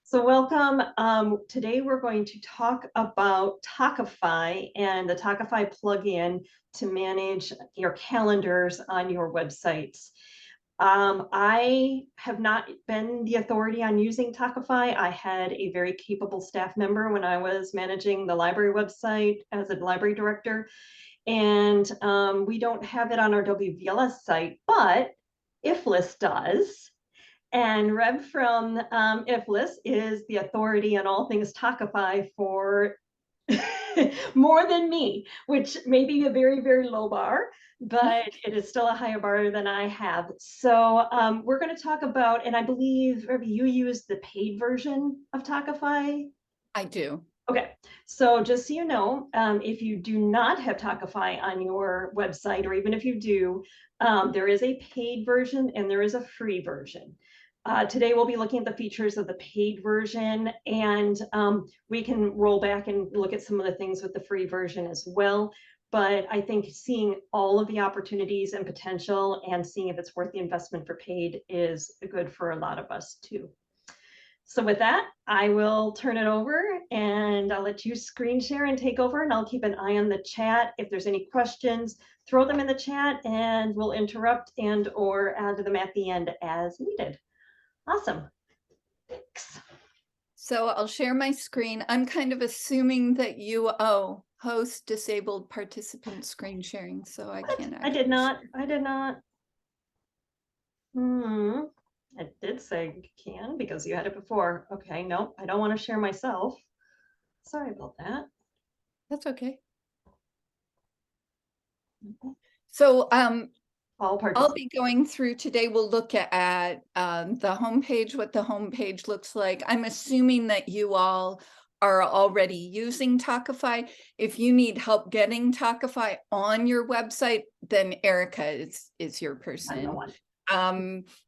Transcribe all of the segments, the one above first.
So welcome. Today we're going to talk about Tockify and the Tockify plugin to manage your calendars on your websites. I have not been the authority on using Tockify. I had a very capable staff member when I was managing the library website as a library director, and we don't have it on our WVLS site, but IFLIS does. And Reb from IFLIS is the authority on all things Tockify for more than me, which may be a very, very low bar, but it is still a higher bar than I have. So we're going to talk about, and I believe Reb, you use the paid version of Tockify. I do. Okay, so just so you know, if you do not have Tockify on your website, or even if you do, there is a paid version and there is a free version. Today we'll be looking at the features of the paid version, and we can roll back and look at some of the things with the free version as well. But I think seeing all of the opportunities and potential and seeing if it's worth the investment for paid is good for a lot of us too. So with that, I will turn it over and I'll let you screen share and take over, and I'll keep an eye on the chat. If there's any questions, throw them in the chat and we'll interrupt and or add to them at the end as needed. Awesome. Thanks. So I'll share my screen. I'm kind of assuming that you host disabled participant screen sharing, so I can't I did not. I did not. It did say can because you had it before. Okay, no, I don't want to share myself. Sorry about that. That's okay. So I'll be going through today. We'll look at the homepage, what the homepage looks like. I'm assuming that you all are already using Tockify. If you need help getting Tockify on your website, then Erica is your person.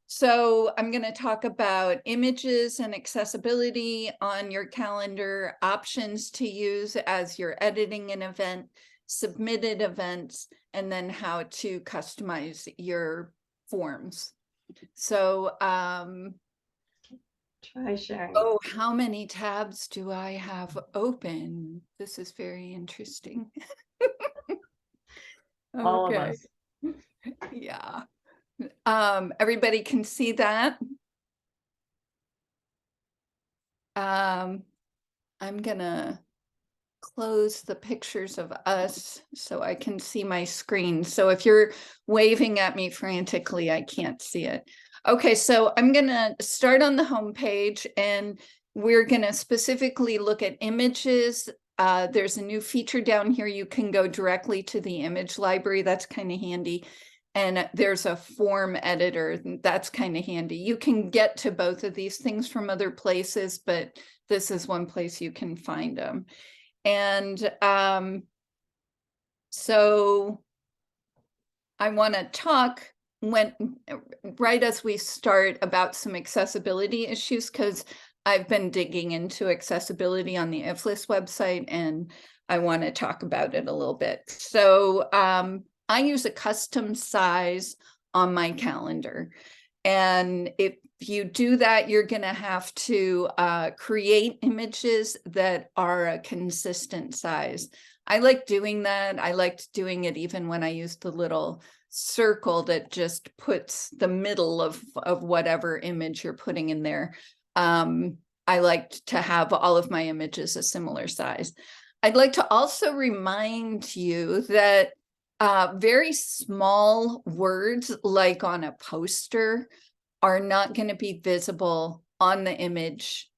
So I'm going to talk about images and accessibility on your calendar, options to use as you're editing an event, submitted events, and then how to customize your forms. So try sharing. Oh, how many tabs do I have open? This is very interesting. All of us. Yeah. Everybody can see that. I'm gonna close the pictures of us so I can see my screen. So if you're waving at me frantically, I can't see it. Okay, so I'm gonna start on the home page and we're gonna specifically look at images. There's a new feature down here. You can go directly to the image library. That's kind of handy. And there's a form editor. That's kind of handy. You can get to both of these things from other places, but this is one place you can find them. And so I want to talk right as we start about some accessibility issues, because I've been digging into accessibility on the IFLIS website and I want to talk about it a little bit. So I use a custom size on my calendar. And if you do that, you're going to have to create images that are a consistent size. I like doing that. I liked doing it even when I used the little circle that just puts the middle of whatever image you're putting in there. I liked to have all of my images a similar size. I'd like to also remind you that very small words, like on a poster, are not going to be visible on the image,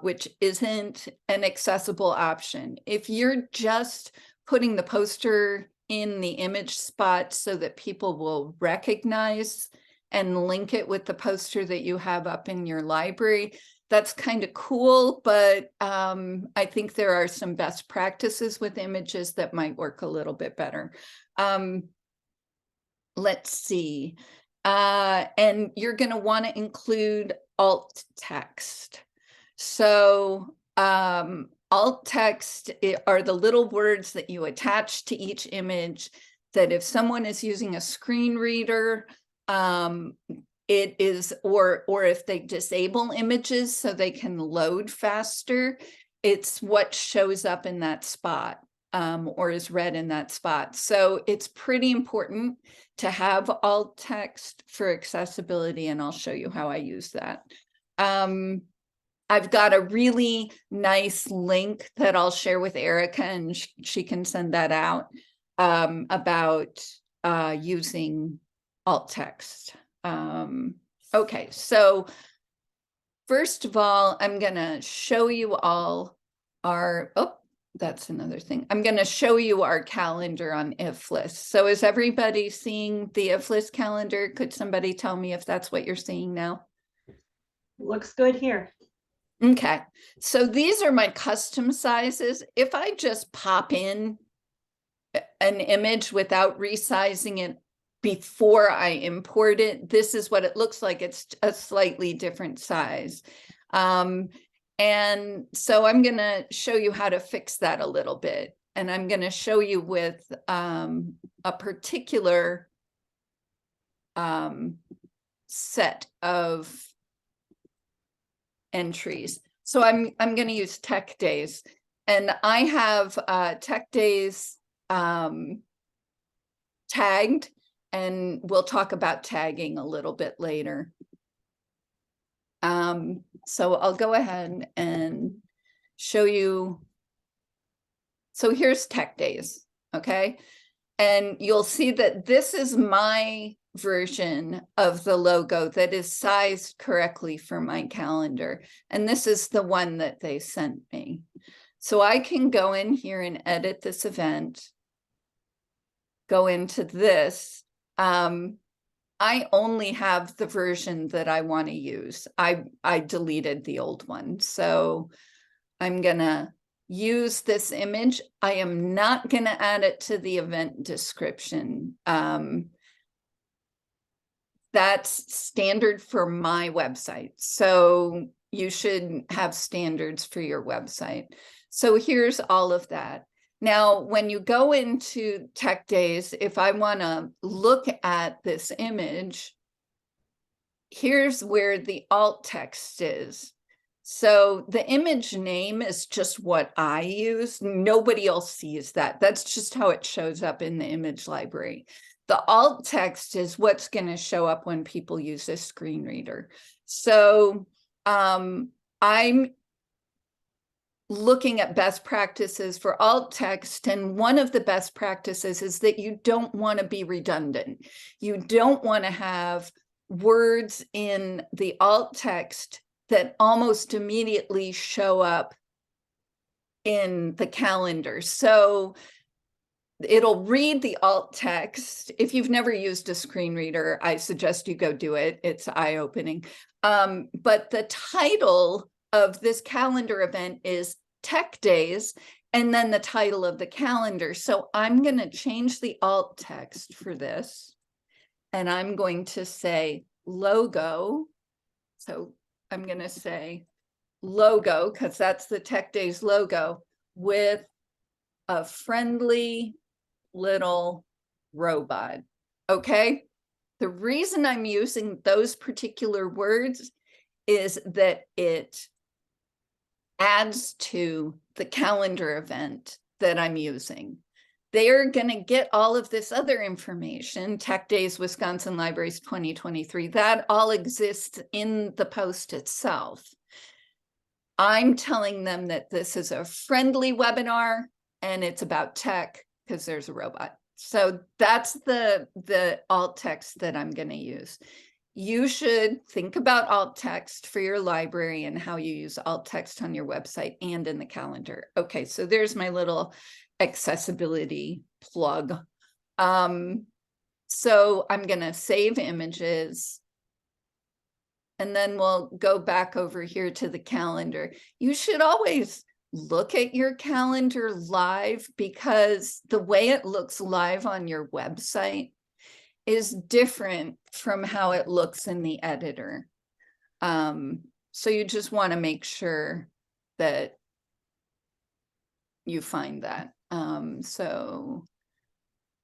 which isn't an accessible option. If you're just putting the poster in the image spot so that people will recognize and link it with the poster that you have up in your library, that's kind of cool, but I think there are some best practices with images that might work a little bit better. Let's see. And you're going to want to include alt text. So alt text are the little words that you attach to each image that if someone is using a screen reader, it is, or if they disable images so they can load faster, it's what shows up in that spot, or is read in that spot. So it's pretty important to have alt text for accessibility, and I'll show you how I use that. I've got a really nice link that I'll share with Erica, and she can send that out, about using alt text. Okay, so first of all, I'm gonna show you all our, oh, that's another thing. I'm gonna show you our calendar on IFList. So is everybody seeing the IFList calendar? Could somebody tell me if that's what you're seeing now? Looks good here. Okay, so these are my custom sizes. If I just pop in an image without resizing it before I import it, this is what it looks like. It's a slightly different size. And so I'm going to show you how to fix that a little bit. And I'm going to show you with a particular set of entries. So I'm going to use Tech Days, and I have Tech Days tagged, and we'll talk about tagging a little bit later. So I'll go ahead and show you. So here's Tech Days, okay? And you'll see that this is my version of the logo that is sized correctly for my calendar. And this is the one that they sent me. So I can go in here and edit this event, go into this. I only have the version that I want to use. I deleted the old one. So I'm gonna use this image. I am not going to add it to the event description. That's standard for my website. So you should have standards for your website. So here's all of that. Now, when you go into Tech Days, if I want to look at this image, here's where the alt text is. So the image name is just what I use. Nobody else sees that. That's just how it shows up in the image library. The alt text is what's going to show up when people use this screen reader. So I'm looking at best practices for alt text, and one of the best practices is that you don't want to be redundant. You don't want to have words in the alt text that almost immediately show up in the calendar. So it'll read the alt text. If you've never used a screen reader, I suggest you go do it. It's eye-opening. But the title of this calendar event is Tech Days, and then the title of the calendar. So I'm going to change the alt text for this, and I'm going to say logo. So I'm going to say logo, because that's the Tech Days logo, with a friendly little robot. Okay. The reason I'm using those particular words is that it adds to the calendar event that I'm using. They're going to get all of this other information, Tech Days, Wisconsin Libraries 2023, that all exists in the post itself. I'm telling them that this is a friendly webinar and it's about tech because there's a robot. So that's the alt text that I'm going to use. You should think about alt text for your library and how you use alt text on your website and in the calendar. Okay, so there's my little accessibility plug. So I'm going to save images, and then we'll go back over here to the calendar. You should always look at your calendar live, because the way it looks live on your website is different from how it looks in the editor. So you just want to make sure that you find that. So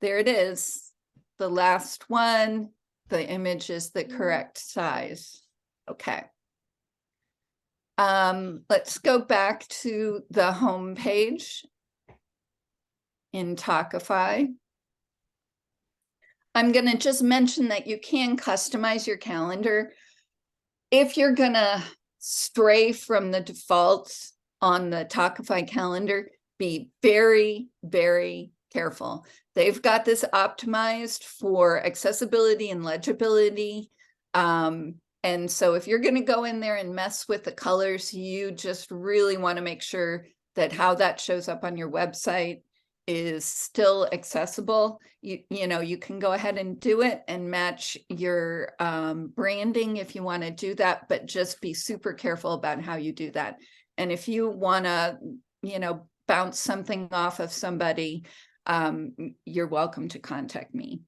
there it is, the last one. the image is the correct size. Okay. Let's go back to the home page in Tockify. I'm going to just mention that you can customize your calendar. If you're going to stray from the defaults on the Tockify calendar, be very, very careful. They've got this optimized for accessibility and legibility. And so if you're going to go in there and mess with the colors, you just really want to make sure that how that shows up on your website is still accessible. You know, you can go ahead and do it and match your branding if you want to do that, but just be super careful about how you do that. And if you want to, you know, bounce something off of somebody, you're welcome to contact me.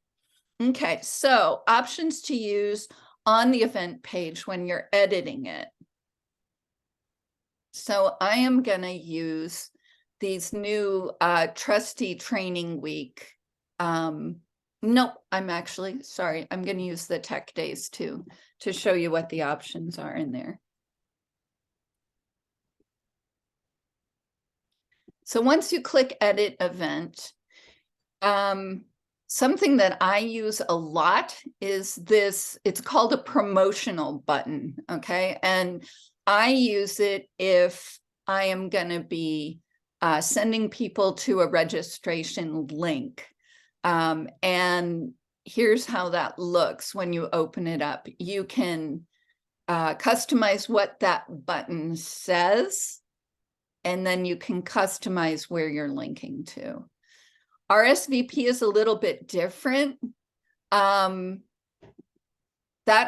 Okay, so options to use on the event page when you're editing it. So I am going to use these new trustee training week. Nope, I'm actually, sorry, I'm going to use the tech days too to show you what the options are in there. So once you click edit event, something that I use a lot is this, it's called a promotional button, okay? And I use it if I am going to be sending people to a registration link. And here's how that looks when you open it up. You can customize what that button says, and then you can customize where you're linking to. RSVP is a little bit different. That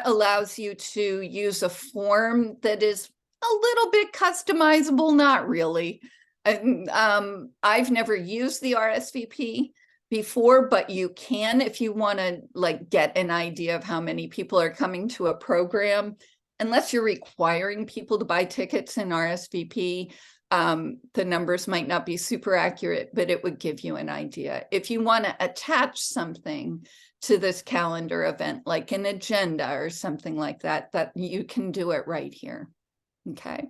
allows you to use a form that is a little bit customizable, not really. I've never used the RSVP before, but you can if you want to like get an idea of how many people are coming to a program. Unless you're requiring people to buy tickets in RSVP, the numbers might not be super accurate, but it would give you an idea. If you want to attach something to this calendar event, like an agenda or something like that, that you can do it right here. Okay.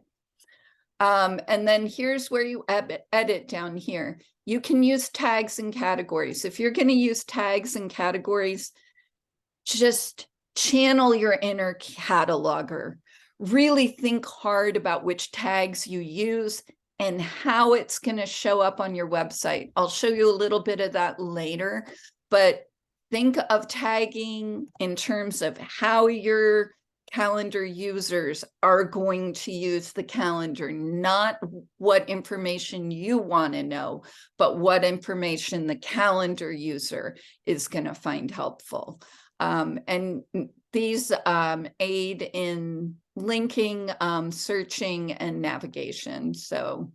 And then here's where you edit down here. You can use tags and categories. If you're going to use tags and categories, just channel your inner cataloger. Really think hard about which tags you use and how it's going to show up on your website. I'll show you a little bit of that later, but think of tagging in terms of how your calendar users are going to use the calendar, not what information you want to know, but what information the calendar user is going to find helpful. And these aid in linking, searching, and navigation. So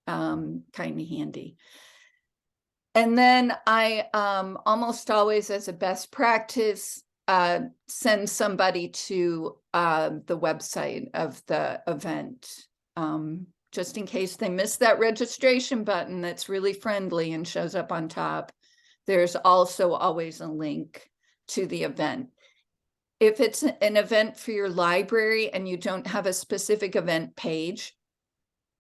kind of handy. And then I almost always, as a best practice, send somebody to the website of the event, just in case they miss that registration button that's really friendly and shows up on top. There's also always a link to the event. If it's an event for your library and you don't have a specific event page,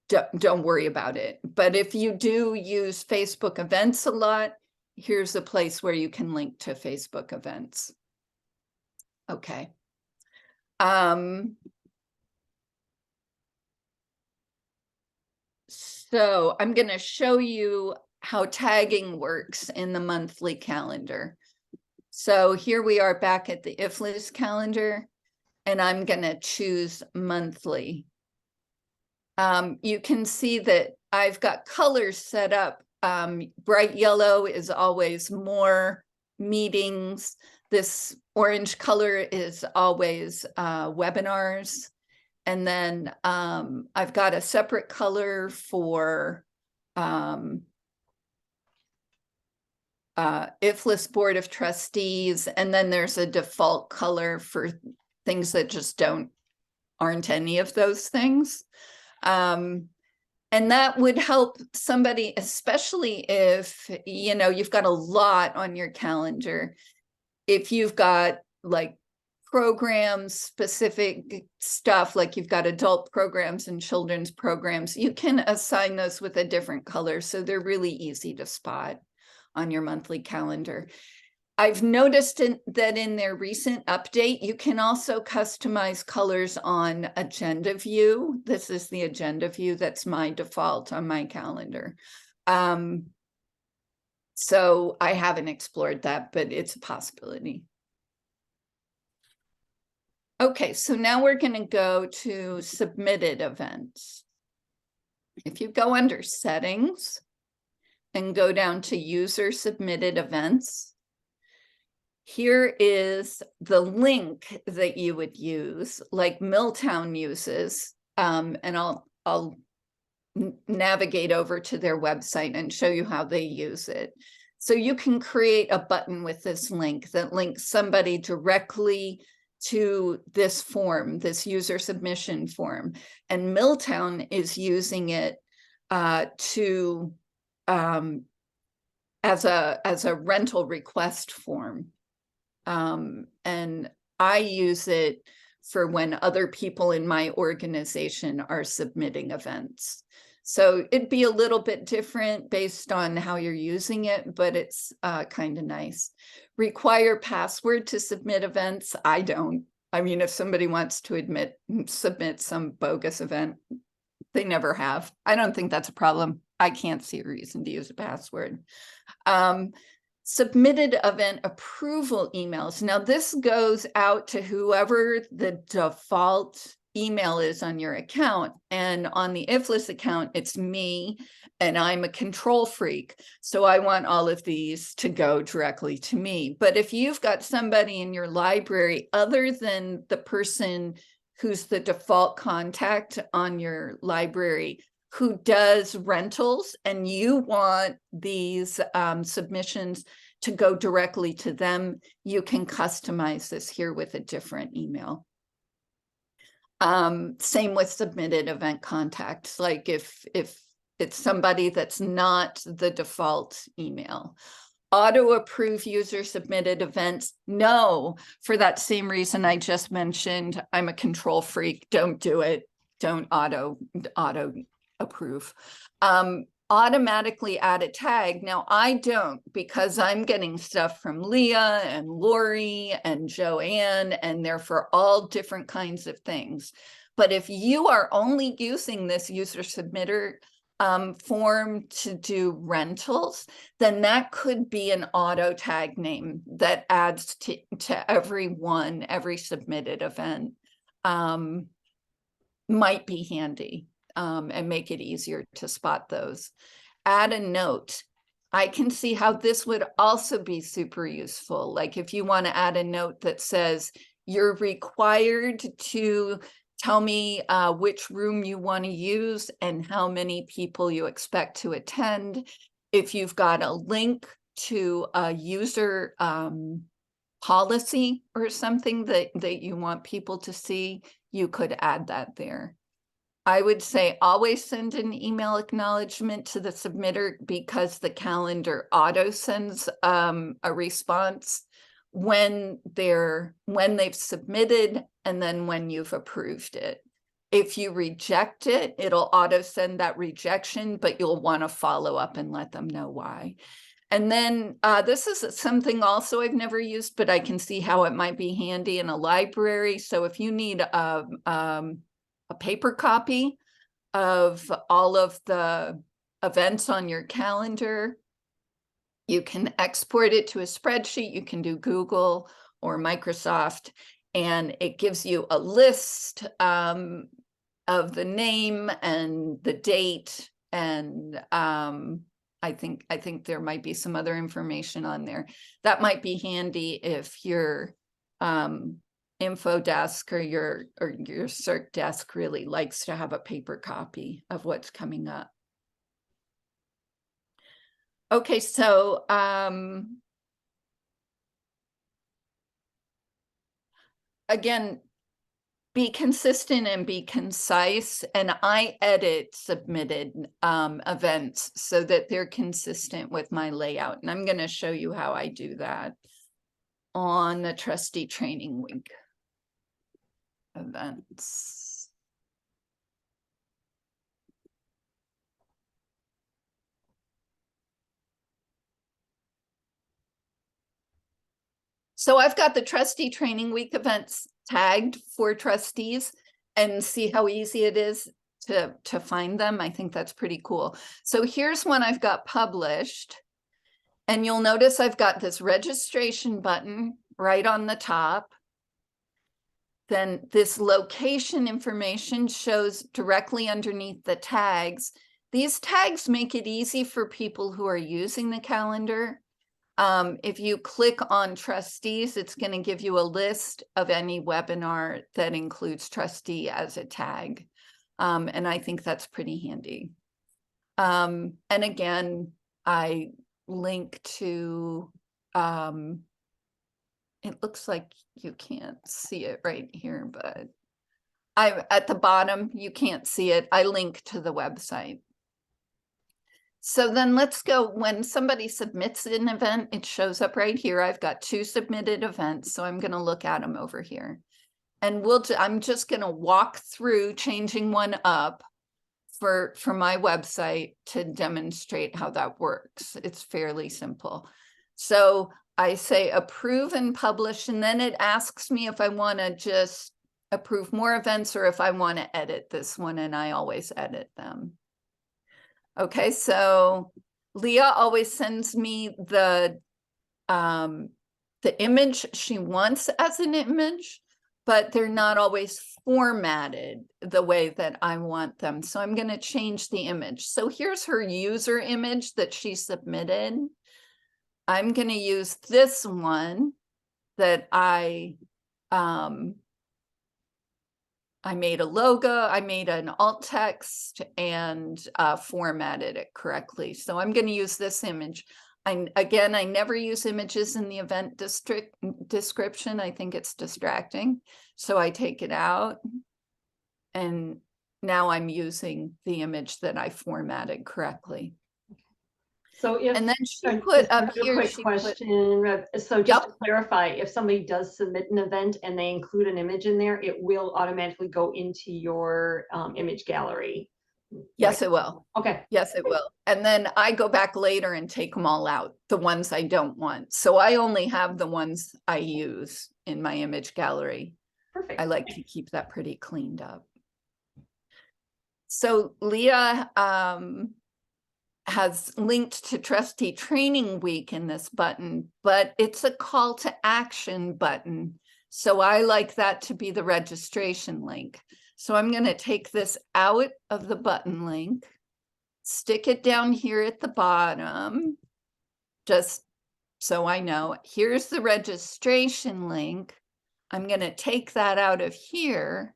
don't worry about it. But if you do use Facebook events a lot, here's a place where you can link to Facebook events. Okay. So I'm going to show you how tagging works in the monthly calendar. So here we are back at the IFLIS calendar, and I'm going to choose monthly. You can see that I've got colors set up. Bright yellow is always more meetings. This orange color is always webinars. And then I've got a separate color for IFLIS Board of Trustees. And then there's a default color for things that just aren't any of those things. And that would help somebody, especially if, you know, you've got a lot on your calendar. If you've got like programs, specific stuff, like you've got adult programs and children's programs, you can assign those with a different color. So they're really easy to spot on your monthly calendar. I've noticed that in their recent update, you can also customize colors on agenda view. This is the agenda view that's my default on my calendar. So I haven't explored that, but it's a possibility. Okay, so now we're going to go to submitted events. If you go under settings and go down to user submitted events, here is the link that you would use, like Milltown uses, and I'll navigate over to their website and show you how they use it. So you can create a button with this link that links somebody directly to this form, this user submission form. And Milltown is using it to as a rental request form. And I use it for when other people in my organization are submitting events. So it'd be a little bit different based on how you're using it, but it's kind of nice. Require password to submit events. I don't. I mean, if somebody wants to submit some bogus event, they never have. I don't think that's a problem. I can't see a reason to use a password. Submitted event approval emails. Now this goes out to whoever the default email is on your account. And on the IFLIS account, it's me, and I'm a control freak. So I want all of these to go directly to me. But if you've got somebody in your library other than the person who's the default contact on your library who does rentals, and you want these submissions to go directly to them, you can customize this here with a different email. Same with submitted event contacts, like if it's somebody that's not the default email. Auto approve user submitted events. No, for that same reason I just mentioned, I'm a control freak. Don't do it. Don't auto approve. Automatically add a tag. Now I don't, because I'm getting stuff from Leah and Lori and Joanne, and they're for all different kinds of things. But if you are only using this user submitter form to do rentals, then that could be an auto tag name that adds to every submitted event. Might be handy and make it easier to spot those. Add a note. I can see how this would also be super useful. Like if you want to add a note that says, you're required to tell me which room you want to use and how many people you expect to attend. If you've got a link to a user policy or something that you want people to see, you could add that there. I would say always send an email acknowledgement to the submitter, because the calendar auto sends a response when they've submitted and then when you've approved it. If you reject it, it'll auto send that rejection, but you'll want to follow up and let them know why. And then this is something also I've never used, but I can see how it might be handy in a library. So if you need a paper copy of all of the events on your calendar, you can export it to a spreadsheet. You can do Google or Microsoft, and it gives you a list of the name and the date, and I think there might be some other information on there that might be handy if your info desk or your CERT desk really likes to have a paper copy of what's coming up. Okay, so again, be consistent and be concise, and I edit submitted events so that they're consistent with my layout, and I'm going to show you how I do that. on the trustee training week events. So I've got the trustee training week events tagged for trustees, and see how easy it is to find them. I think that's pretty cool. So here's one I've got published, and you'll notice I've got this registration button right on the top. Then this location information shows directly underneath the tags. These tags make it easy for people who are using the calendar. If you click on trustees, it's going to give you a list of any webinar that includes trustee as a tag. And I think that's pretty handy. And again, I link to, it looks like you can't see it right here, but at the bottom, you can't see it. I link to the website. So then let's go, when somebody submits an event, it shows up right here. I've got 2 submitted events, so I'm going to look at them over here. And I'm just going to walk through changing one up for my website to demonstrate how that works. It's fairly simple. So I say approve and publish, and then it asks me if I want to just approve more events or if I want to edit this one, and I always edit them. Okay, so Leah always sends me the image she wants as an image, but they're not always formatted the way that I want them. So I'm going to change the image. So here's her user image that she submitted. I'm going to use this one that I made a logo, I made an alt text, and formatted it correctly. So I'm going to use this image. Again, I never use images in the event description. I think it's distracting. So I take it out. And now I'm using the image that I formatted correctly. So if, and then she put up a here, quick question. So just to clarify, if somebody does submit an event and they include an image in there, it will automatically go into your image gallery. Yes, it will. Okay. Yes, it will. And then I go back later and take them all out, the ones I don't want. So I only have the ones I use in my image gallery. Perfect. I like to keep that pretty cleaned up. So Leah has linked to Trustee Training Week in this button, but it's a call to action button. So I like that to be the registration link. So I'm going to take this out of the button link, stick it down here at the bottom, just so I know. Here's the registration link. I'm going to take that out of here,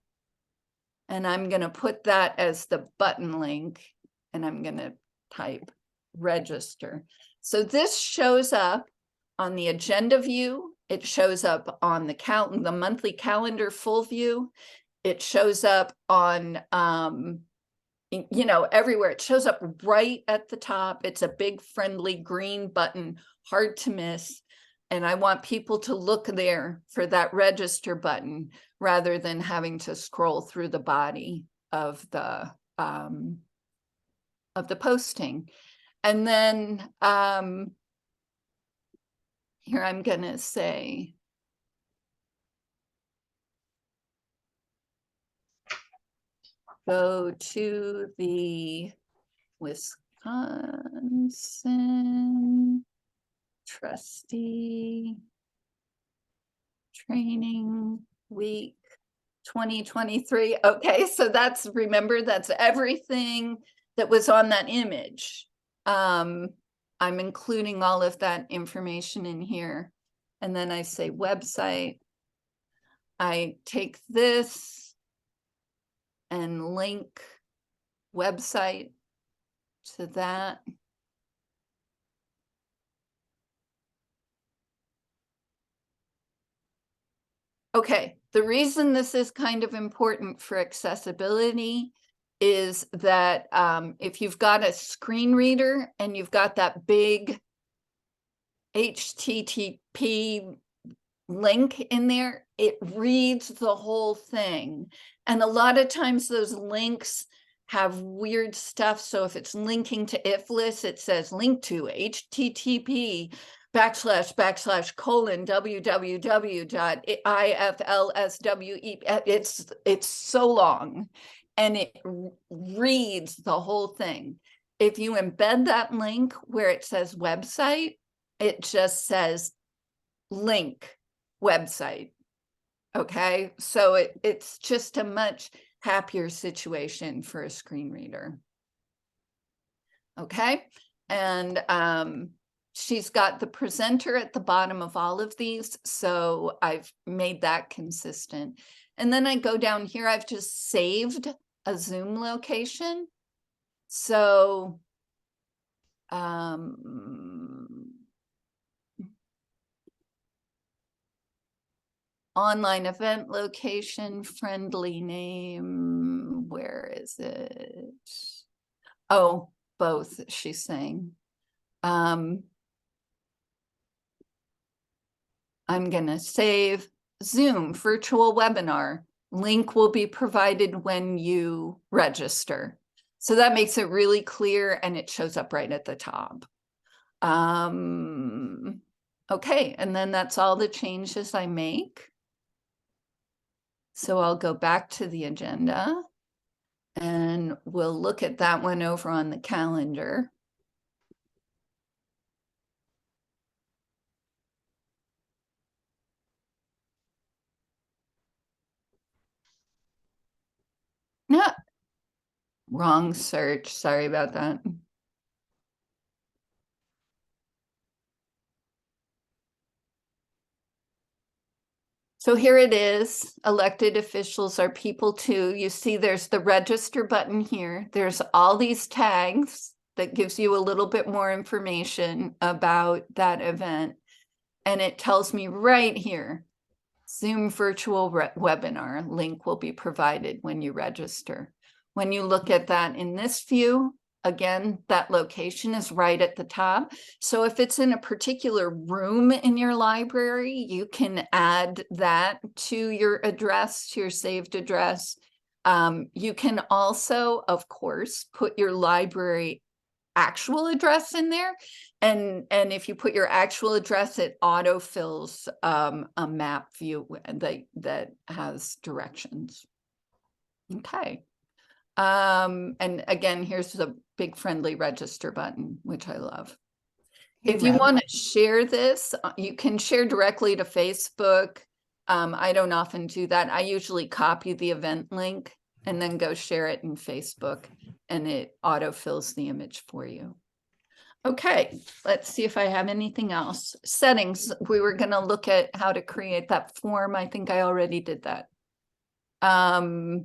and I'm going to put that as the button link, and I'm going to type register. So this shows up on the agenda view. It shows up on the monthly calendar full view. It shows up on, everywhere. It shows up right at the top. It's a big friendly green button, hard to miss. And I want people to look there for that register button rather than having to scroll through the body of the posting. And then here I'm going to say, go to the Wisconsin Trustee Training Week 2023. Okay, so remember, that's everything that was on that image. I'm including all of that information in here. And then I say website. I take this and link website to that. Okay, the reason this is kind of important for accessibility is that if you've got a screen reader and you've got that big HTTP link in there, it reads the whole thing. And a lot of times those links have weird stuff. So if it's linking to iflist, it says link to http // www.iflswe. It's so long, and it reads the whole thing. If you embed that link where it says website, it just says link website. Okay, so it's just a much happier situation for a screen reader. Okay, and she's got the presenter at the bottom of all of these, so I've made that consistent. And then I go down here, I've just saved a Zoom location. So online event location, friendly name, where is it? Oh, both, she's saying. I'm gonna save Zoom virtual webinar. Link will be provided when you register. So that makes it really clear, and it shows up right at the top. Okay, and then that's all the changes I make. So I'll go back to the agenda, and we'll look at that one over on the calendar. No, wrong search. Sorry about that. So here it is. Elected officials are people too. You see there's the register button here. There's all these tags that gives you a little bit more information about that event. And it tells me right here, Zoom virtual webinar link will be provided when you register. When you look at that in this view, again, that location is right at the top. So if it's in a particular room in your library, you can add that to your address, to your saved address. You can also, of course, put your library actual address in there, and if you put your actual address, it autofills a map view that has directions. Okay, and again, here's the big friendly register button, which I love. If you want to share this, you can share directly to Facebook. I don't often do that. I usually copy the event link and then go share it in Facebook, and it autofills the image for you. Okay, let's see if I have anything else. Settings, we were going to look at how to create that form. I think I already did that. So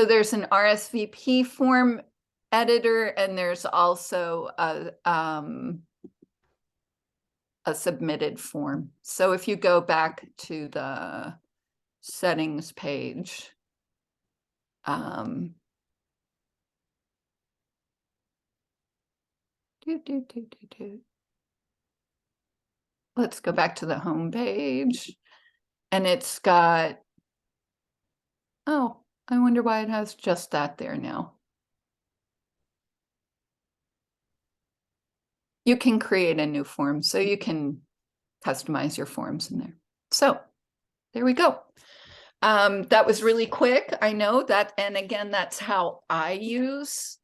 there's an RSVP form editor, and there's also a submitted form. So if you go back to the settings page, let's go back to the home page, and it's got, oh, I wonder why it has just that there now. You can create a new form, so you can customize your forms in there. So there we go. That was really quick. I know that, and again, that's how I use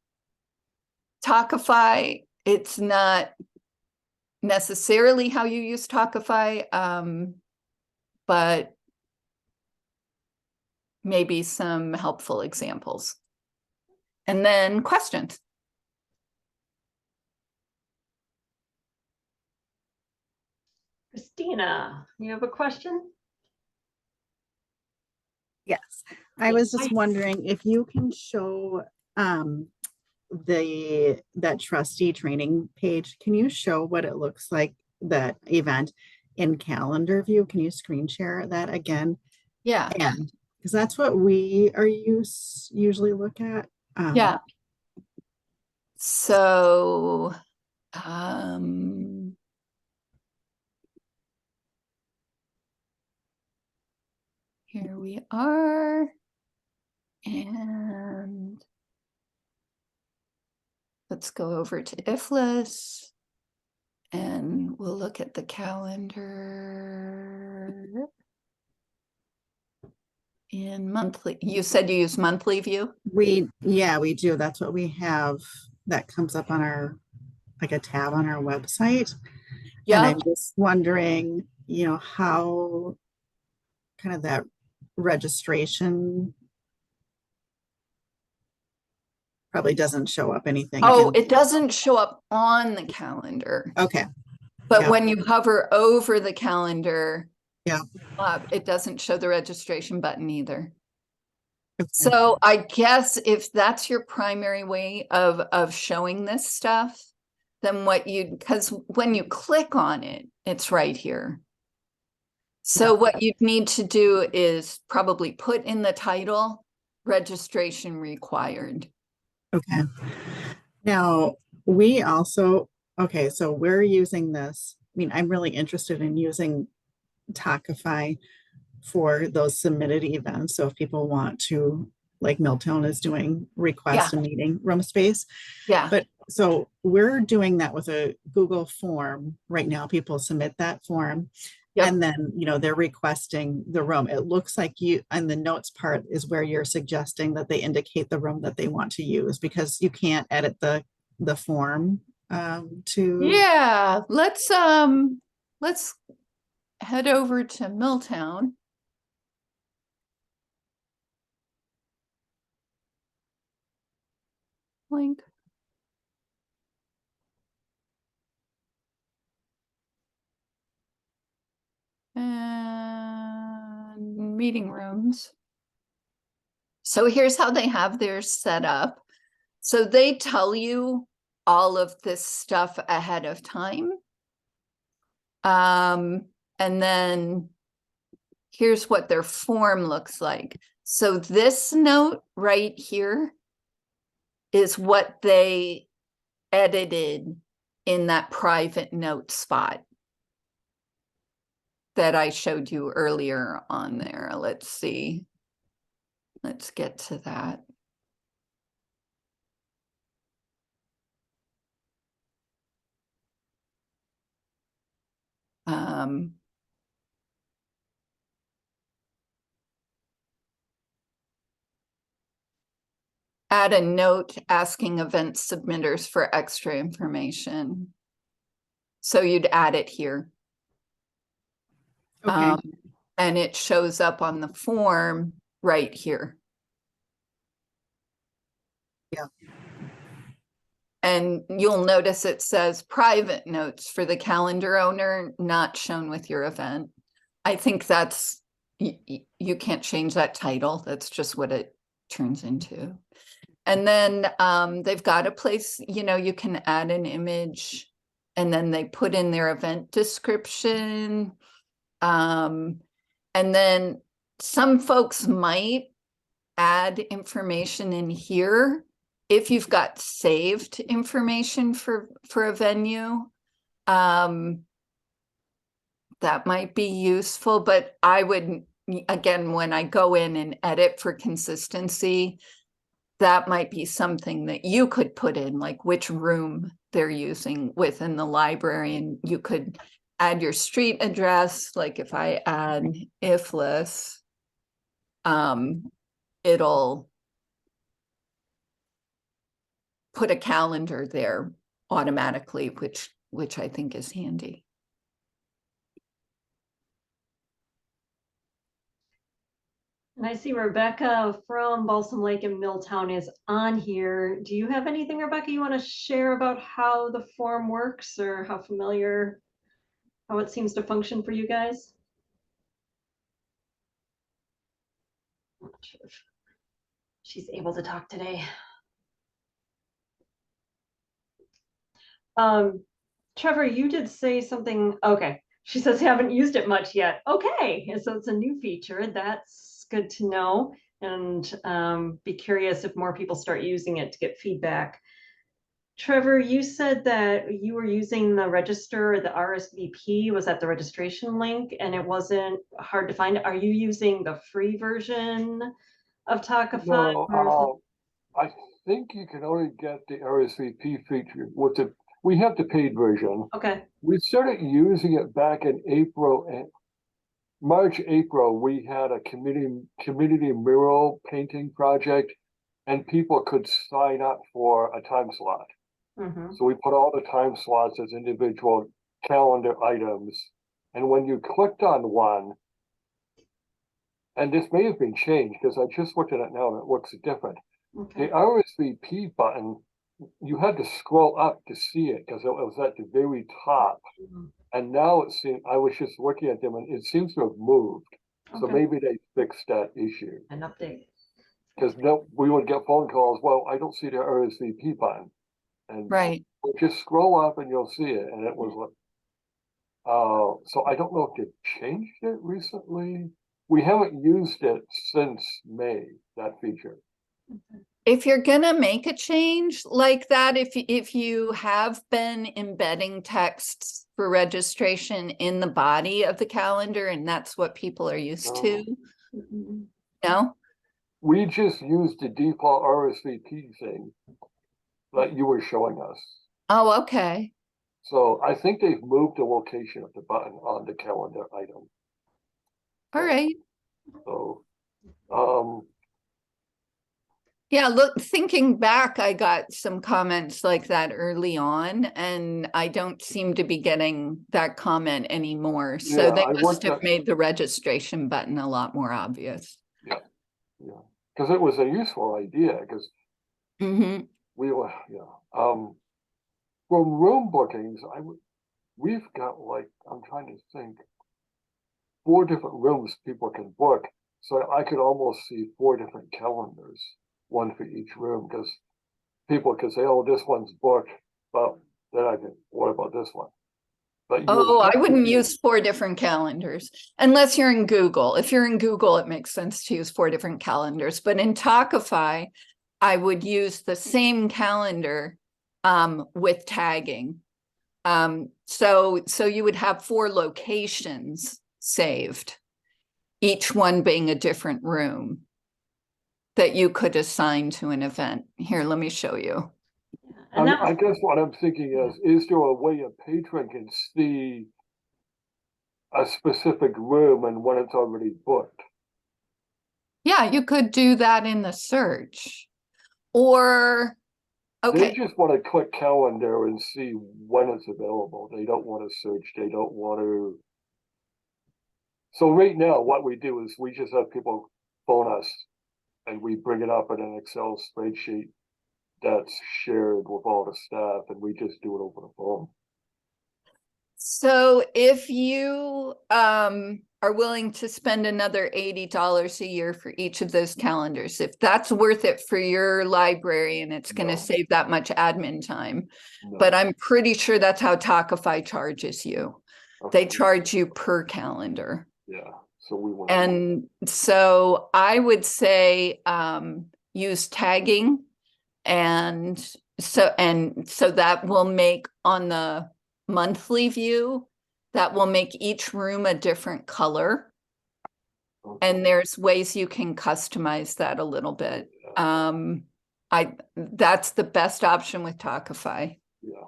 Tockify. It's not necessarily how you use Tockify, but maybe some helpful examples. And then questions. Christina, you have a question? Yes, I was just wondering if you can show that trustee training page. Can you show what it looks like, that event in calendar view? Can you screen share that again? Yeah. And because that's what we are usually look at. Yeah. So Here we are. And let's go over to IFLIS and we'll look at the calendar. In monthly, you said you use monthly view? Yeah, we do. That's what we have. That comes up on our, like a tab on our website. And Yeah. I'm just wondering, how kind of that registration probably doesn't show up anything. Oh, it doesn't show up on the calendar, Okay. but Yeah. when you hover over the calendar, Yeah. it doesn't show the registration button either. Okay. So I guess if that's your primary way of showing this stuff, then because when you click on it, it's right here. So what you'd need to do is probably put in the title, registration required. Okay. Now, we also, okay, so we're using this. I mean, I'm really interested in using Tockify for those submitted events. So if people want to, like Milltown is doing, request a meeting room space. Yeah. But so we're doing that with a Google form right now. People submit that form. Yep. And then, they're requesting the room. It looks like you, and the notes part is where you're suggesting that they indicate the room that they want to use, because you can't edit the form to. Yeah, let's head over to Milltown. Link. And meeting rooms. So here's how they have theirs set up. So they tell you all of this stuff ahead of time. And then here's what their form looks like. So this note right here is what they edited in that private note spot that I showed you earlier on there. Let's see. Let's get to that. Add a note asking event submitters for extra information. So you'd add it here. Okay. And it shows up on the form right here. Yeah. And you'll notice it says private notes for the calendar owner, not shown with your event. I think that's, you can't change that title. That's just what it turns into. And then they've got a place, you can add an image, and then they put in their event description. And then some folks might add information in here if you've got saved information for a venue. That might be useful, but I would, again, when I go in and edit for consistency, that might be something that you could put in, like which room they're using within the library, and you could add your street address. Like if I add IFLIS, it'll put a calendar there automatically, which I think is handy. And I see Rebecca from Balsam Lake and Milltown is on here. Do you have anything, Rebecca, you want to share about how the form works, or how it seems to function for you guys? I'm not sure if she's able to talk today. Trevor, you did say something. Okay. She says, haven't used it much yet. Okay. And so it's a new feature. That's good to know. And be curious if more people start using it to get feedback. Trevor, you said that you were using the register, the RSVP was at the registration link and it wasn't hard to find. Are you using the free version of Tockify? No, Or is I think you can only get the RSVP feature with the, we have the paid version. okay. We started using it back in April and March, April, we had a community mural painting project and people could sign up for a time slot. Mhm. So we put all the time slots as individual calendar items. And when you clicked on one, and this may have been changed because I just looked at it now and it looks different. Okay. The RSVP button, you had to scroll up to see it because it was at the very top. Mhm. And now it seems, I was just looking at them and it seems to have moved. So Okay. maybe they fixed that issue. An update. Because no, we would get phone calls, well, I don't see the RSVP button. And Right. we'll just scroll up and you'll see it. And it was like, so I don't know if they've changed it recently. We haven't used it since May, that feature. If you're gonna make a change like that, if you have been embedding texts for registration in the body of the calendar and that's what people are used to, Mhm. no? We just used the default RSVP thing that you were showing us. Oh, okay. So I think they've moved the location of the button on the calendar item. All right. So, Yeah, look, thinking back, I got some comments like that early on, and I don't seem to be getting that comment anymore. So Yeah, they I must looked have at- made the registration button a lot more obvious. yeah, because it was a useful idea because Mm-hmm. we were, from room bookings, we've got like, I'm trying to think, 4 different rooms people can book. So I could almost see 4 different calendars, one for each room, because people could say, oh, this one's booked, but then I can, what about this one? But you would Oh, have I to wouldn't be- use 4 different calendars unless you're in Google. If you're in Google, it makes sense to use 4 different calendars. But in Tockify, I would use the same calendar with tagging. So you would have 4 locations saved, each one being a different room that you could assign to an event. Here, let me show you. And that I was, guess what I'm thinking is there a way a patron can see a specific room and when it's already booked? Yeah, you could do that in the search. Or, They okay, just want to click calendar and see when it's available. They don't want to search. They don't want to. So right now, what we do is we just have people phone us and we bring it up in an Excel spreadsheet that's shared with all the staff and we just do it over the phone. so if you are willing to spend another $80 a year for each of those calendars, if that's worth it for your library and it's going to No. save that much admin time, No. but I'm pretty sure that's how Tockify charges you. They Okay. charge you per calendar. Yeah. So we want. And so I would say use tagging, and so that will make on the monthly view, that will make each room a different color. And there's ways you can customize that a little bit. That's the best option with Tockify. Yeah.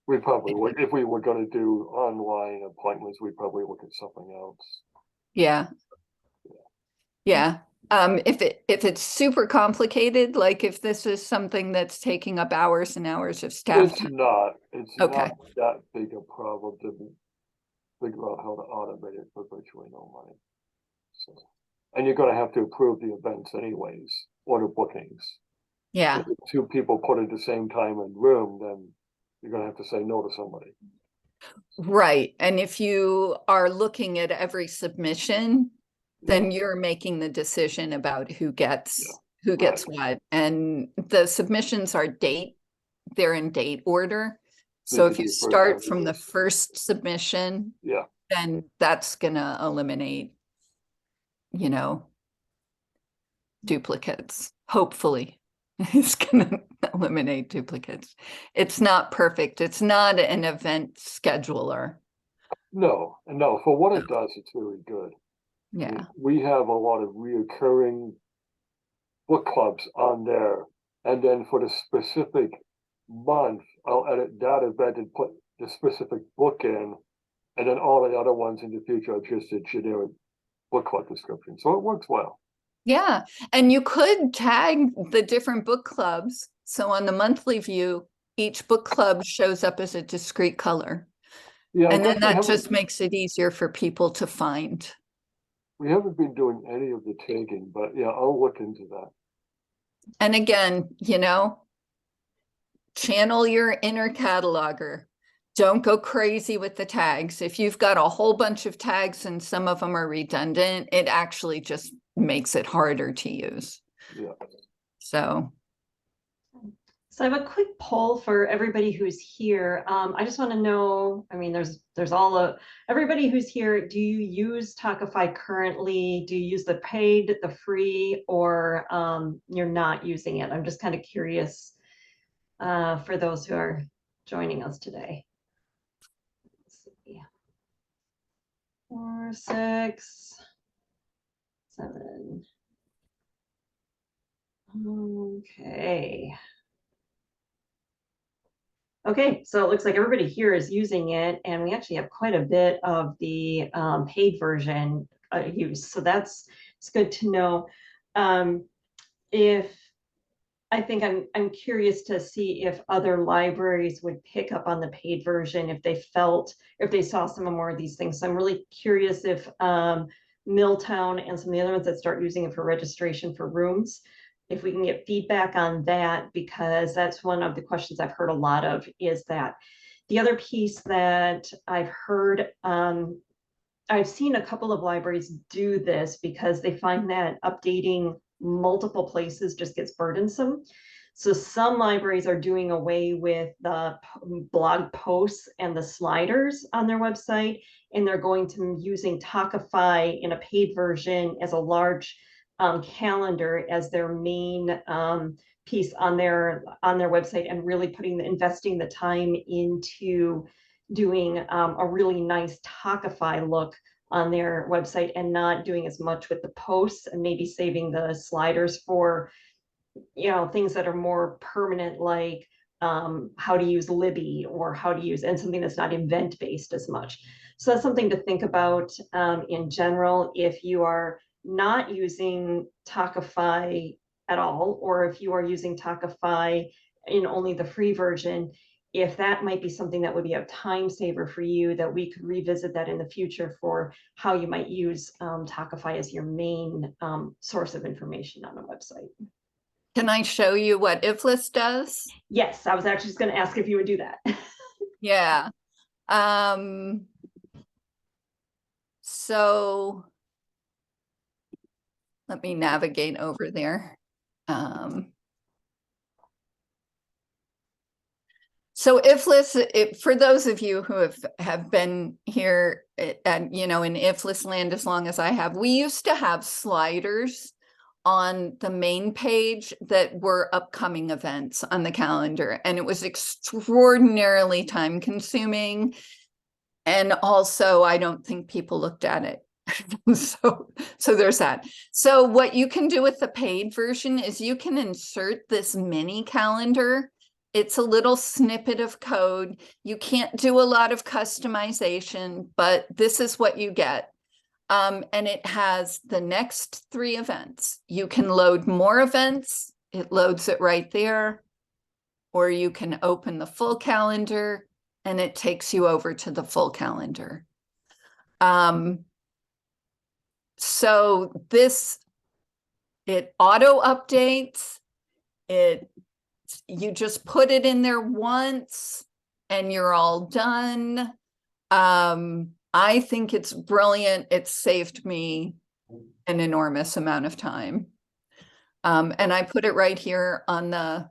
We probably would, if we were going to do online appointments, we'd probably look at something else. Yeah. Yeah. If it's super complicated, like if this is something that's taking up hours and hours of staff It's time. not, it's Okay. not that big a problem to figure out how to automate it for virtually no money. So, and you're gonna have to approve the events anyways, or the bookings. Yeah. If 2 people put at the same time in room, then you're gonna have to say no to somebody. Right. And if you are looking at every submission, then you're making the decision about who gets what. And the submissions are they're in date order. So if you start from the first submission, Yeah, then that's gonna eliminate, duplicates, hopefully. It's going to eliminate duplicates. It's not perfect. It's not an event scheduler. No, no, for what it does, it's really good. I mean, Yeah. we have a lot of reoccurring book clubs on there. And then for the specific month, I'll edit that event and put the specific book in. And then all the other ones in the future are just a generic book club description. So it works well. Yeah. And you could tag the different book clubs. So on the monthly view, each book club shows up as a discrete color. Yeah, I And guess then that just makes it easier for people to find. we haven't been doing any of the tagging, but yeah, I'll look into that. And again, you know, channel your inner cataloger. Don't go crazy with the tags. If you've got a whole bunch of tags and some of them are redundant, it actually just makes it harder to use. Yeah. So I have a quick poll for everybody who's here. I just want to know, I mean, there's all of everybody who's here. Do you use Tockify currently? Do you use the paid, the free, or you're not using it? I'm just kind of curious for those who are joining us today. Let's see. 4, 6, 7. Okay. Okay, so it looks like everybody here is using it, and we actually have quite a bit of the paid version use. So it's good to know. If I think I'm curious to see if other libraries would pick up on the paid version if they saw some more of these things. So I'm really curious if Milltown and some of the other ones that start using it for registration for rooms, if we can get feedback on that, because that's one of the questions I've heard a lot of, is that the other piece that I've heard, I've seen a couple of libraries do this because they find that updating multiple places just gets burdensome. So some libraries are doing away with the blog posts and the sliders on their website, and they're going to using Tockify in a paid version as a large calendar as their main piece on their website, and really investing the time into doing a really nice Tockify look on their website, and not doing as much with the posts, and maybe saving the sliders for, you know, things that are more permanent, like how to use Libby, or how to use, and something that's not event based as much. So that's something to think about in general, if you are not using Tockify at all, or if you are using Tockify in only the free version, if that might be something that would be a time saver for you, that we could revisit that in the future for how you might use Tockify as your main source of information on a website. can I show you what IFLIS does? Yes, I was actually just going to ask if you would do that. Yeah. So let me navigate over there. So IFLIS, for those of you who have been here and, you know, in IFLIS land as long as I have, we used to have sliders on the main page that were upcoming events on the calendar, and it was extraordinarily time consuming. And also, I don't think people looked at it. So there's that. So what you can do with the paid version is you can insert this mini calendar. It's a little snippet of code. You can't do a lot of customization, but this is what you get. And it has the next 3 events. You can load more events. It loads it right there. Or you can open the full calendar and it takes you over to the full calendar. So it auto updates. You just put it in there once and you're all done. I think it's brilliant. It saved me an enormous amount of time. And I put it right here on the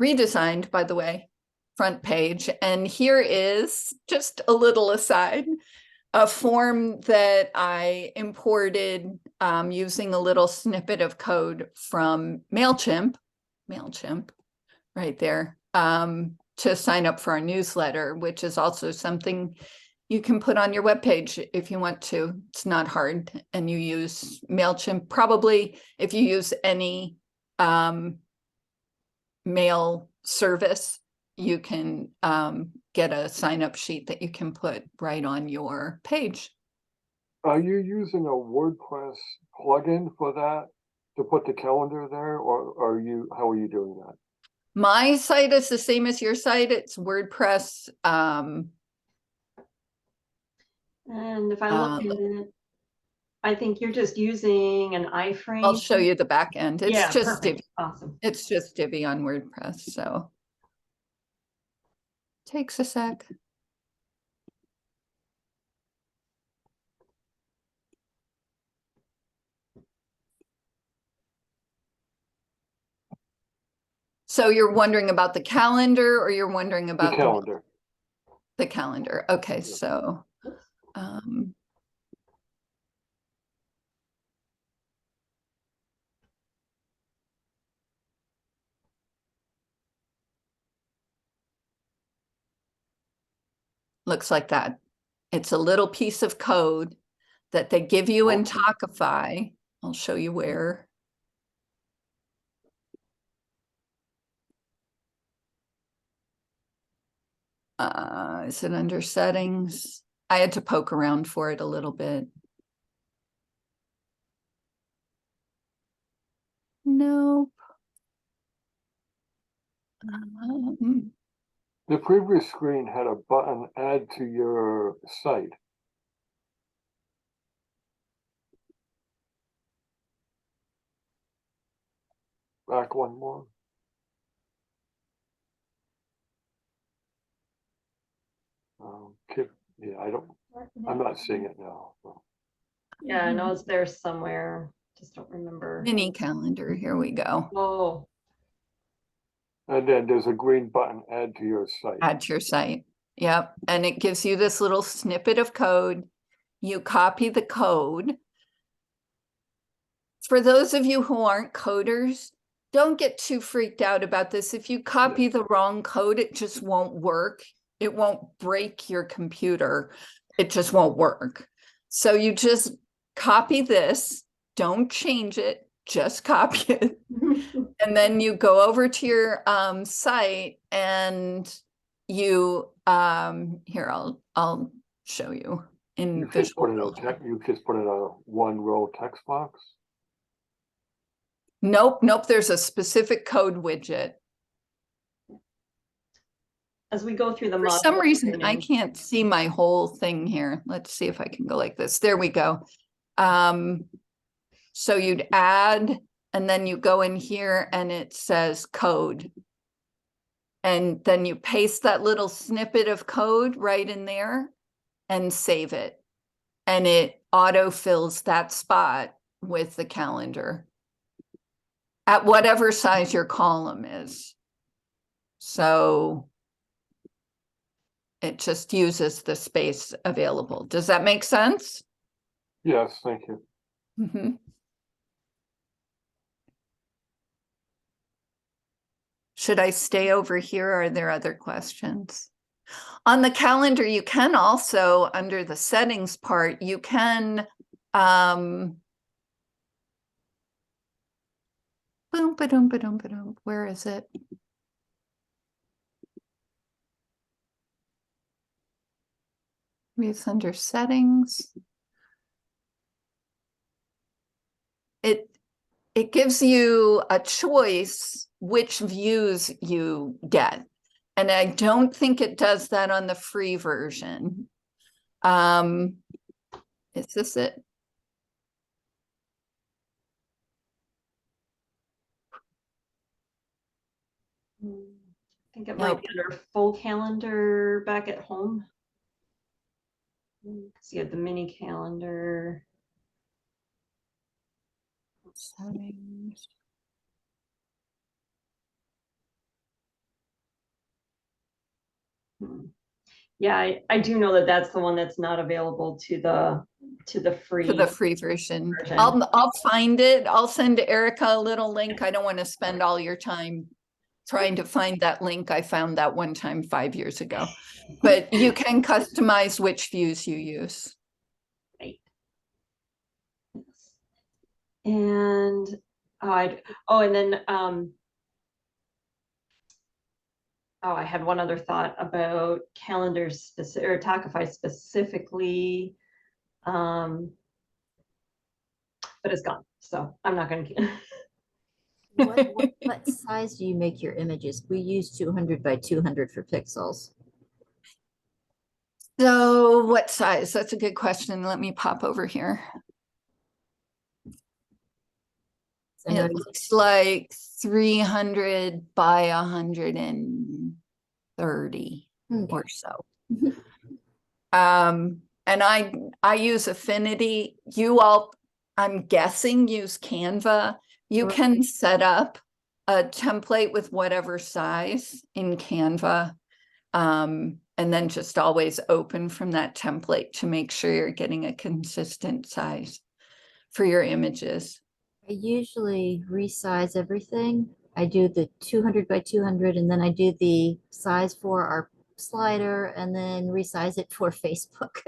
redesigned, by the way, front page. And here is just a little aside, a form that I imported using a little snippet of code from MailChimp. MailChimp right there, to sign up for our newsletter, which is also something you can put on your webpage if you want to. It's not hard. And you use MailChimp. Probably if you use any mail service, you can get a sign up sheet that you can put right on your page. Are you using a WordPress plugin for that to put the calendar there, or how are you doing that? My site is the same as your site. It's WordPress. And if I look at it, I think you're just using an iframe. I'll show you the back end. It's Yeah, just perfect. Awesome. It's just Divi on WordPress, so takes a sec. So you're wondering about the calendar, or you're wondering about The calendar. the calendar? Okay, Yeah. so looks like that. It's a little piece of code that they give you in Okay. Tockify. I'll show you where. Is it under settings? I had to poke around for it a little bit. Nope. The previous screen had a button, add to your site. Back one more. Yeah, I'm not seeing it now. So. Yeah, I know it's there somewhere. Just don't remember. Mini calendar, here we go. Oh, And then there's a green button, add to your site. Add to your site. Yep. And it gives you this little snippet of code. You copy the code. For those of you who aren't coders, don't get too freaked out about this. If you copy the wrong code, it just won't work. It won't break your computer. It just won't work. So you just copy this, don't change it, just copy it. And then you go over to your site and you here I'll show you in You just put visual. you just put in a one row text box. Nope, there's a specific code widget. as we go through the For some module reason, I training. can't see my whole thing here. Let's see if I can go like this. There we go. So you'd add, and then you go in here and it says code. And then you paste that little snippet of code right in there and save it. And it auto-fills that spot with the calendar at whatever size your column is. So it just uses the space available. Does that make sense? Yes, thank you. Mm-hmm. Should I stay over here? Or are there other questions? On the calendar, you can also, under the settings part, you can boom, ba-dum, ba-dum, ba-dum. Where is it? Maybe it's under settings. It gives you a choice which views you get. And I don't think it does that on the free version. Is this it? I think it might be under full calendar back at home. So you have the mini calendar. Settings. Yeah, I do know that that's the one that's not available to the free For the free version. version. I'll find it. I'll send Erica a little link. I don't want to spend all your time trying to find that link. I found that one time 5 years ago. But you can customize which views you use. Right. And and then I had one other thought about calendars specific or Tockify specifically. But it's gone. So I'm not going to. What size do you make your images? We use 200 by 200 for pixels. So what size? That's a good question. Let me pop over here. I know It looks like 300 by 130 Okay. or so. And I use Affinity. You all, I'm guessing, use Canva. You Right. can set up a template with whatever size in Canva. And then just always open from that template to make sure you're getting a consistent size for your images. I usually resize everything. I do the 200 by 200 and then I do the size for our slider and then resize it for Facebook.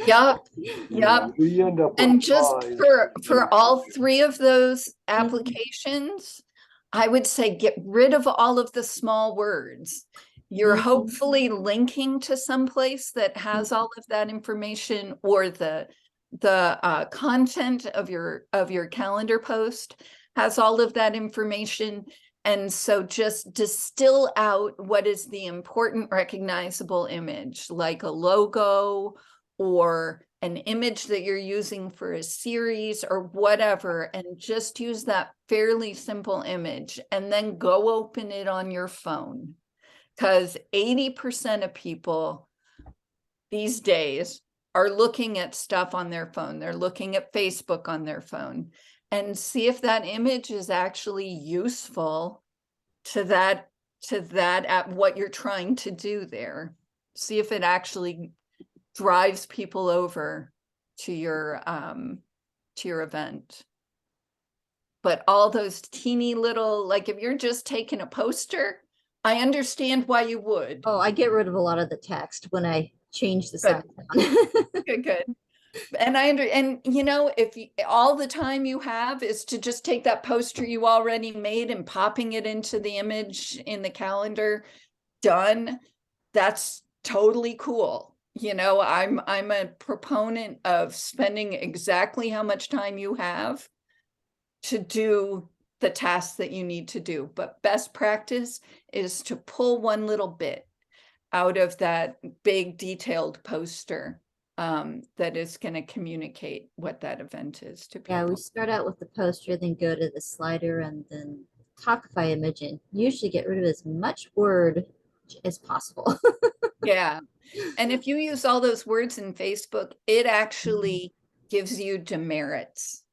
Yep. Yep. We end up. And with just five. for all three of those applications, I would say get rid of all of the small words. You're Mhm. hopefully linking to some place that has all of that information, or the content of your calendar post has all of that information. And so just distill out what is the important recognizable image, like a logo or an image that you're using for a series or whatever, and just use that fairly simple image and then go open it on your phone. Because 80% of people these days are looking at stuff on their phone. They're looking at Facebook on their phone, and see if that image is actually useful to that at what you're trying to do there. See if it actually drives people over to your event. But all those teeny little, like if you're just taking a poster, I understand why you would. Oh, I get rid of a lot of the text when I change the Good. size down. Good. And and you know, if all the time you have is to just take that poster you already made and popping it into the image in the calendar, done, that's totally cool. You know, I'm a proponent of spending exactly how much time you have to do the tasks that you need to do. But best practice is to pull one little bit out of that big detailed poster that is going to communicate what that event is to people. Yeah, we start out with the poster, then go to the slider and then Tockify image and usually get rid of as much word as possible. Yeah. And if you use all those words in Facebook, it actually gives you demerits.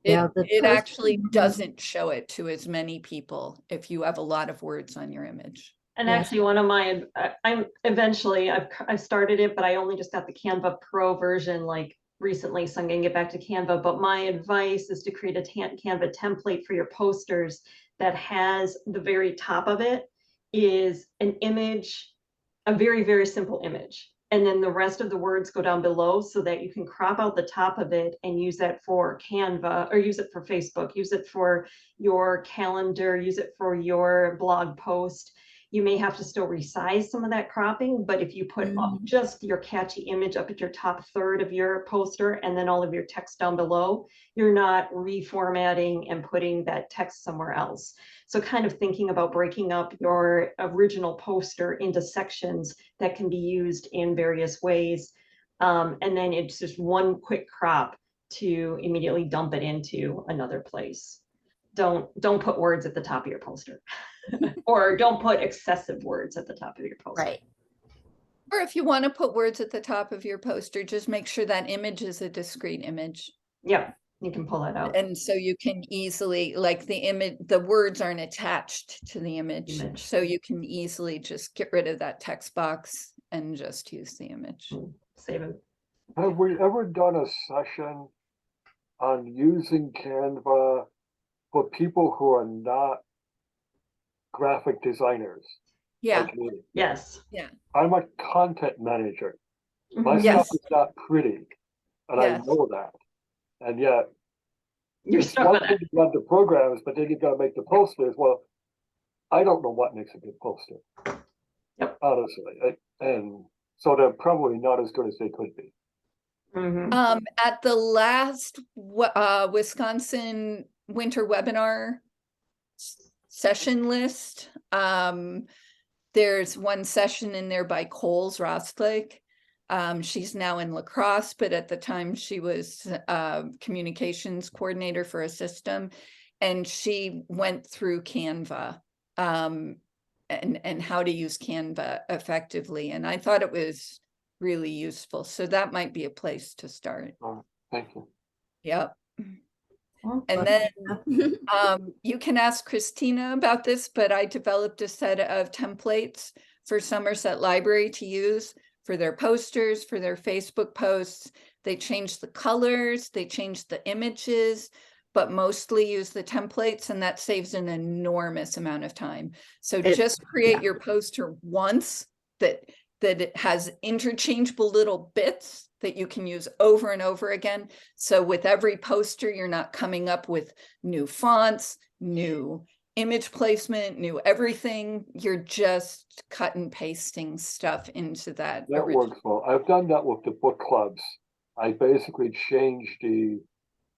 Yeah, It actually doesn't show it to as many people if you have a lot of words on your image. And Yes. actually, one of my, I've started it, but I only just got the Canva Pro version like recently, so I'm gonna get back to Canva. But my advice is to create a Canva template for your posters that has the very top of it is an image, a very, very simple image. And then the rest of the words go down below so that you can crop out the top of it and use that for Canva, or use it for Facebook, use it for your calendar, use it for your blog post. You may have to still resize some of that cropping, but if you put just your catchy image up at your top third of your poster and then all of your text down below, you're not reformatting and putting that text somewhere else. So kind of thinking about breaking up your original poster into sections that can be used in various ways. And then it's just one quick crop to immediately dump it into another place. Don't put words at the top of your poster. Or don't put excessive words at the top of your poster. Right. Or if you want to put words at the top of your poster, just make sure that image is a discrete image. Yep, you can pull that out. And so you can easily, like the image, the words aren't attached to the image. So you can easily just get rid of that text box and just use the image. Save it. Have we ever done a session on using Canva for people who are not graphic designers? Yeah, Like me? Yes. I'm a content manager. My Mhm. Yes. stuff is not pretty, and I Yes. know that. And yet, You're it's stuck one with thing it. to run the programs, but then you gotta make the posters. Well, I don't know what makes a good poster. Yep. Honestly, and so they're probably not as good as they could be. Mhm. At the last Wisconsin winter webinar session list, there's one session in there by Coles Rostlake. She's now in lacrosse, but at the time she was communications coordinator for a system, and she went through Canva and how to use Canva effectively. And I thought it was really useful. So that might be a place to start. Thank you. Yep. Well, And then you can ask Christina about this, but I developed a set of templates for Somerset Library to use for their posters, for their Facebook posts. They changed the colors, they changed the images, but mostly use the templates, and that saves an enormous amount of time. So just create your poster once that it has interchangeable little bits that you can use over and over again. So with every poster, you're not coming up with new fonts, new image placement, new everything. You're just cut and pasting stuff into that. That works well. I've done that with the book clubs. I basically changed the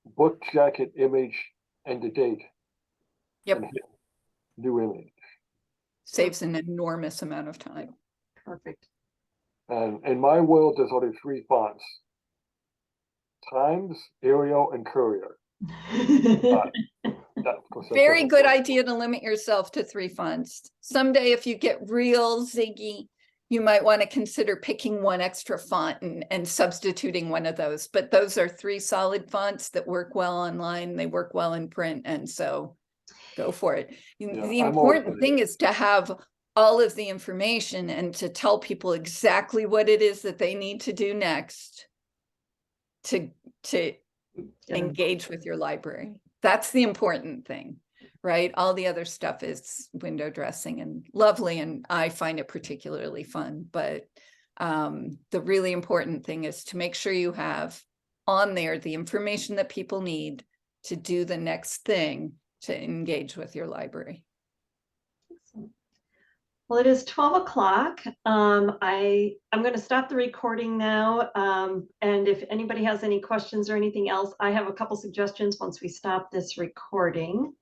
book jacket image and the date. Yep. And hit new image. Saves an enormous amount of time. perfect. And in my world, there's only 3 fonts: Times, Arial, and Courier. Very good idea to limit yourself to 3 fonts. Someday, if you get real ziggy, you might want to consider picking one extra font and substituting one of those. But those are 3 solid fonts that work well online. They work well in print. And so go for it. The important thing is to have all of the information and to tell people exactly what it is that they need to do next to engage with your library. That's the important thing, right? All the other stuff is window dressing and lovely, and I find it particularly fun. But the really important thing is to make sure you have on there the information that people need to do the next thing to engage with your library. Well, it is 12 o'clock. I'm going to stop the recording now. And if anybody has any questions or anything else, I have a couple suggestions once we stop this recording.